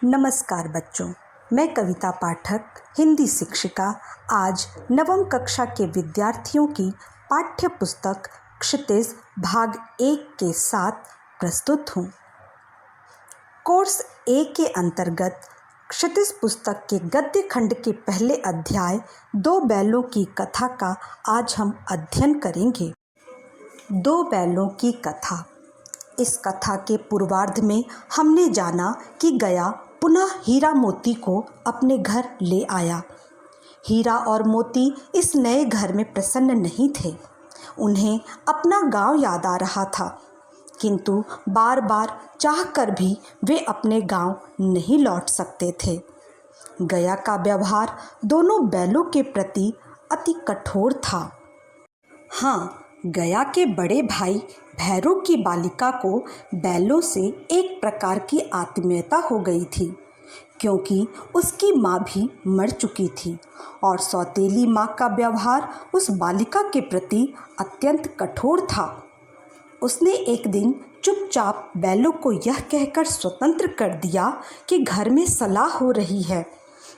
नमस्कार बच्चों, मैं कविता पाठक हिंदी शिक्षिका आज नवम कक्षा के विद्यार्थियों की पाठ्य पुस्तक क्षितिज भाग 1 के साथ प्रस्तुत हूँ। कोर्स ए के अंतर्गत क्षितिज पुस्तक के गद्य खंड के पहले अध्याय 2 बैलों की कथा का आज हम अध्ययन करेंगे। 2 बैलों की कथा। इस कथा के पूर्वार्ध में हमने जाना कि गया पुनः हीरा मोती को अपने घर ले आया। हीरा और मोती इस नए घर में प्रसन्न नहीं थे। उन्हें अपना गांव याद आ रहा था, किंतु बार बार चाहकर भी वे अपने गांव नहीं लौट सकते थे। गया का व्यवहार दोनों बैलों के प्रति अति कठोर था। हाँ, गया के बड़े भाई भैरव की बालिका को बैलों से एक प्रकार की आत्मीयता हो गई थी, क्योंकि उसकी माँ भी मर चुकी थी और सौतेली माँ का व्यवहार उस बालिका के प्रति अत्यंत कठोर था। उसने एक दिन चुपचाप बैलों को यह कहकर स्वतंत्र कर दिया कि घर में सलाह हो रही है,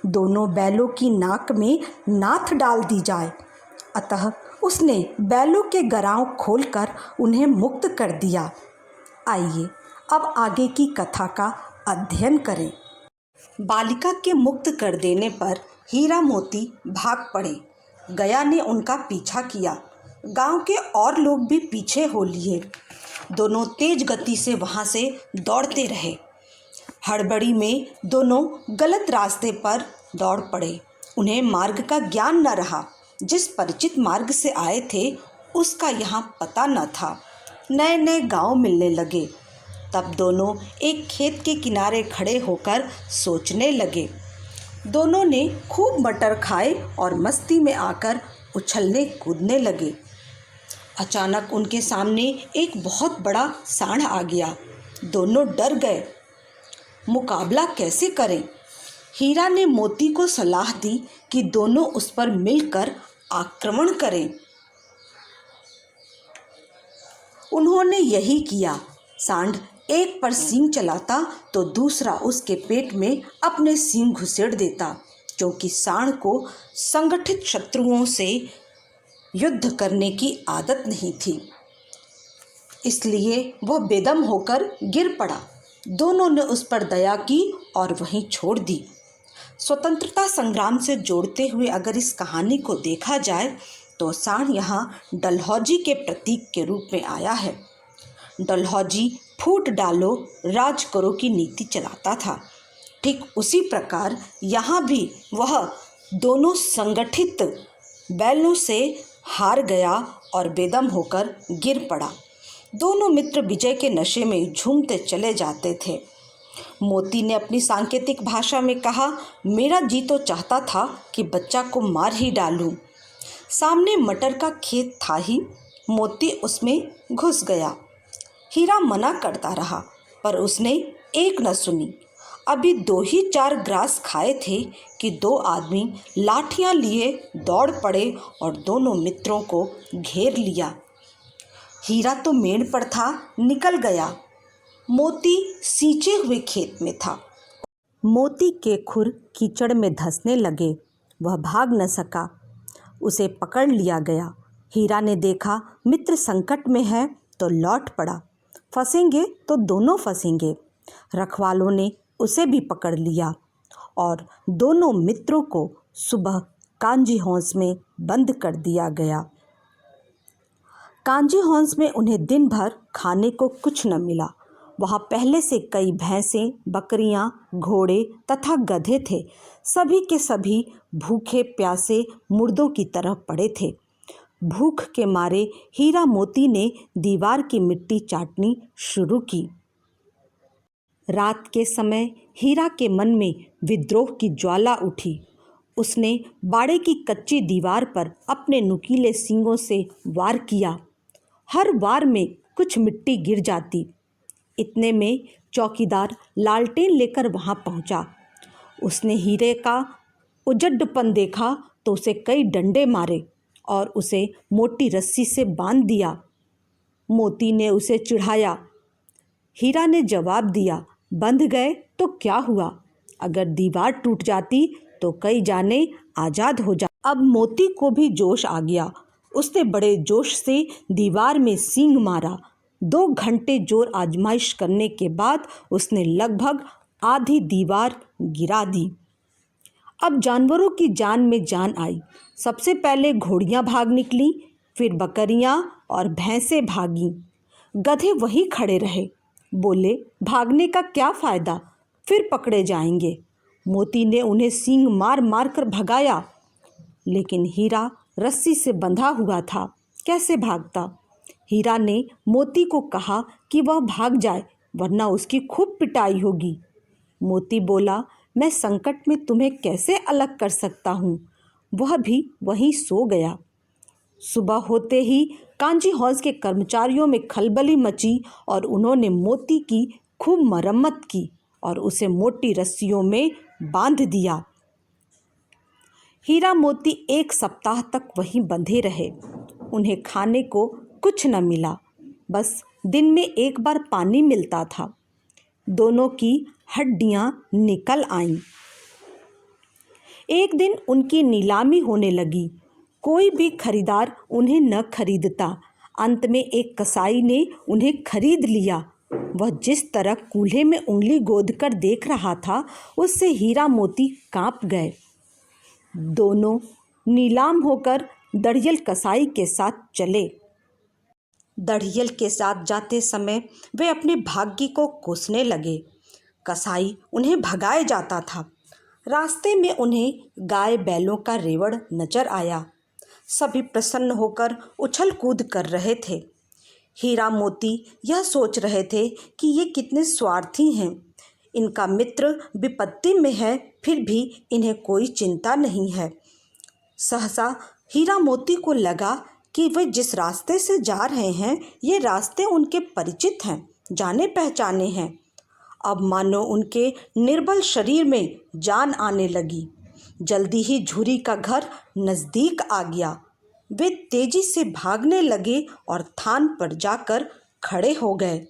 दोनों बैलों की नाक में नाथ डाल दी जाए। अतः उसने बैलों के गराव खोलकर उन्हें मुक्त कर दिया। आइए अब आगे की कथा का अध्ययन करें। बालिका के मुक्त कर देने पर हीरा मोती भाग पड़े। गया ने उनका पीछा किया। गांव के और लोग भी पीछे हो लिए। दोनों तेज गति से वहां से दौड़ते रहे। हड़बड़ी में दोनों गलत रास्ते पर दौड़ पड़े। उन्हें मार्ग का ज्ञान न रहा। जिस परिचित मार्ग से आए थे उसका यहाँ पता न था। नए नए गांव मिलने लगे। तब दोनों एक खेत के किनारे खड़े होकर सोचने लगे। दोनों ने खूब मटर खाए और मस्ती में आकर उछलने कूदने लगे। अचानक उनके सामने एक बहुत बड़ा सांड आ गया। दोनों डर गए। मुकाबला कैसे करें? हीरा ने मोती को सलाह दी कि दोनों उस पर मिलकर आक्रमण करें। उन्होंने यही किया। सांड एक पर सींग चलाता तो दूसरा उसके पेट में अपने सींग घुसेड़ देता, क्योंकि सांड को संगठित शत्रुओं से युद्ध करने की आदत नहीं थी, इसलिए वह बेदम होकर गिर पड़ा। दोनों ने उस पर दया की और वहीं छोड़ दी। स्वतंत्रता संग्राम से जोड़ते हुए अगर इस कहानी को देखा जाए तो सांड यहाँ डलहौजी के प्रतीक के रूप में आया है। डलहौजी फूट डालो राज करो की नीति चलाता था। ठीक उसी प्रकार यहाँ भी वह दोनों संगठित बैलों से हार गया और बेदम होकर गिर पड़ा। दोनों मित्र विजय के नशे में झूमते चले जाते थे। मोती ने अपनी सांकेतिक भाषा में कहा, मेरा जी तो चाहता था कि बच्चा को मार ही डालूं। सामने मटर का खेत था ही। मोती उसमें घुस गया। हीरा मना करता रहा, पर उसने एक न सुनी। अभी 2 ही 4 ग्रास खाए थे कि 2 आदमी लाठियां लिए दौड़ पड़े और दोनों मित्रों को घेर लिया। हीरा तो मेड़ पर था, निकल गया। मोती सींचे हुए खेत में था। मोती के खुर कीचड़ में धंसने लगे। वह भाग न सका। उसे पकड़ लिया गया। हीरा ने देखा मित्र संकट में है तो लौट पड़ा। फंसेंगे तो दोनों फंसेंगे। रखवालों ने उसे भी पकड़ लिया और दोनों मित्रों को सुबह कांजी हौस में बंद कर दिया गया। कांजी हौस में उन्हें दिन भर खाने को कुछ न मिला। वहाँ पहले से कई भैंसें, बकरियां, घोड़े तथा गधे थे। सभी के सभी भूखे प्यासे मुर्दों की तरह पड़े थे। भूख के मारे हीरा मोती ने दीवार की मिट्टी चाटनी शुरू की। रात के समय हीरा के मन में विद्रोह की ज्वाला उठी। उसने बाड़े की कच्ची दीवार पर अपने नुकीले सींगों से वार किया। हर वार में कुछ मिट्टी गिर जाती। इतने में चौकीदार लालटेन लेकर वहां पहुंचा। उसने हीरे का उजड्डपन देखा तो उसे कई डंडे मारे और उसे मोटी रस्सी से बांध दिया। मोती ने उसे चिढ़ाया। हीरा ने जवाब दिया, बंध गए तो क्या हुआ, अगर दीवार टूट जाती तो कई जाने आज़ाद हो जा। अब मोती को भी जोश आ गया। उसने बड़े जोश से दीवार में सींग मारा। 2 घंटे जोर आजमाइश करने के बाद उसने लगभग आधी दीवार गिरा दी। अब जानवरों की जान में जान आई। सबसे पहले घोड़ियां भाग निकली, फिर बकरियां और भैंसें भागीं। गधे वहीं खड़े रहे, बोले, भागने का क्या फ़ायदा, फिर पकड़े जाएंगे। मोती ने उन्हें सींग मार मार कर भगाया, लेकिन हीरा रस्सी से बंधा हुआ था, कैसे भागता। हीरा ने मोती को कहा कि वह भाग जाए, वरना उसकी खूब पिटाई होगी। मोती बोला, मैं संकट में तुम्हें कैसे अलग कर सकता हूँ। वह भी वहीं सो गया। सुबह होते ही कांजी हाउस के कर्मचारियों में खलबली मची और उन्होंने मोती की खूब मरम्मत की और उसे मोटी रस्सियों में बांध दिया। हीरा मोती 1 सप्ताह तक वहीं बंधे रहे। उन्हें खाने को कुछ न मिला, बस दिन में 1 बार पानी मिलता था। दोनों की हड्डियां निकल आईं। एक दिन उनकी नीलामी होने लगी। कोई भी खरीदार उन्हें न खरीदता। अंत में एक कसाई ने उन्हें खरीद लिया। वह जिस तरह कूल्हे में उंगली गोदकर देख रहा था, उससे हीरा मोती कांप गए। दोनों नीलाम होकर दड़ियल कसाई के साथ चले। दड़ियल के साथ जाते समय वे अपने भाग्य को कोसने लगे। कसाई उन्हें भगाए जाता था। रास्ते में उन्हें गाय बैलों का रेवड़ नजर आया। सभी प्रसन्न होकर उछल कूद कर रहे थे। हीरा मोती यह सोच रहे थे कि ये कितने स्वार्थी हैं। इनका मित्र विपत्ति में है, फिर भी इन्हें कोई चिंता नहीं है। सहसा हीरा मोती को लगा कि वे जिस रास्ते से जा रहे हैं, ये रास्ते उनके परिचित हैं, जाने पहचाने हैं। अब मानो उनके निर्बल शरीर में जान आने लगी। जल्दी ही झूरी का घर नज़दीक आ गया। वे तेजी से भागने लगे और थान पर जाकर खड़े हो गए।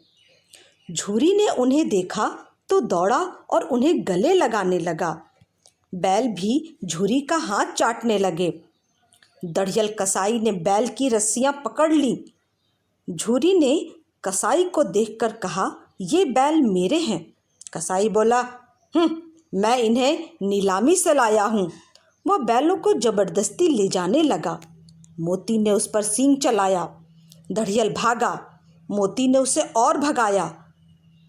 झूरी ने उन्हें देखा तो दौड़ा और उन्हें गले लगाने लगा। बैल भी झूरी का हाथ चाटने लगे। दड़ियल कसाई ने बैल की रस्सियां पकड़ ली। झूरी ने कसाई को देखकर कहा, ये बैल मेरे हैं। कसाई बोला, मैं इन्हें नीलामी से लाया हूँ। वह बैलों को जबरदस्ती ले जाने लगा। मोती ने उस पर सींग चलाया। दड़ियल भागा। मोती ने उसे और भगाया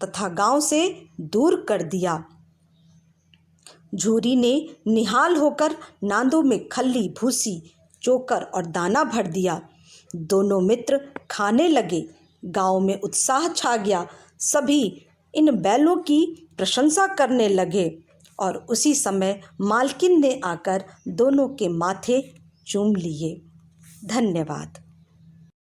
तथा गांव से दूर कर दिया। झूरी ने निहाल होकर नांदों में खल्ली, भूसी, चोकर और दाना भर दिया। दोनों मित्र खाने लगे। गांव में उत्साह छा गया। सभी इन बैलों की प्रशंसा करने लगे और उसी समय मालकिन ने आकर दोनों के माथे चूम लिए। धन्यवाद।